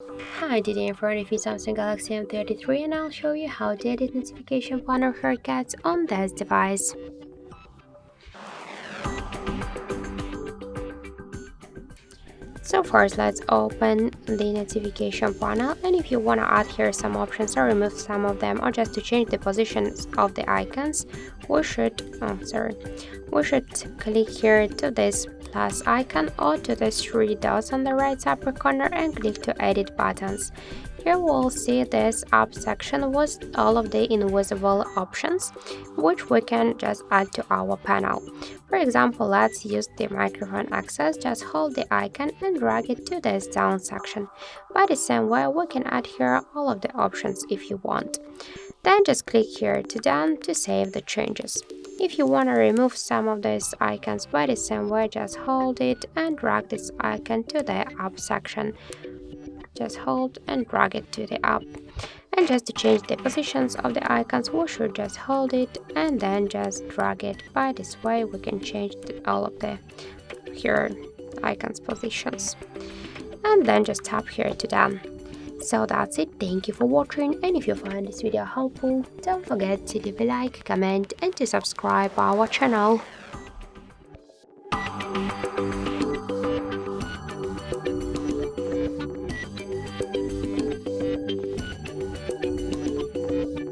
Hi, today I'm front of you Samsung Galaxy M33 and I'll show you how to edit notification panel shortcuts on this device. So first let's open the notification panel, and if you want to add here some options or remove some of them or just to change the positions of the icons, we should click here to this plus icon or to the three dots on the right upper corner and click to edit buttons. Here we'll see this up section with all of the invisible options, which we can just add to our panel. For example, let's use the microphone access. Just hold the icon and drag it to this down section. By the same way, we can add here all of the options if you want. Then just click here to done to save the changes. If you want to remove some of these icons by the same way, just hold it and drag this icon to the up section. Just hold and drag it to the up. And just to change the positions of the icons, we should just hold it and then just drag it. By this way we can change all of the here icons positions, and then just tap here to done. So that's it. Thank you for watching, and if you find this video helpful, don't forget to leave a like, comment and to subscribe our channel.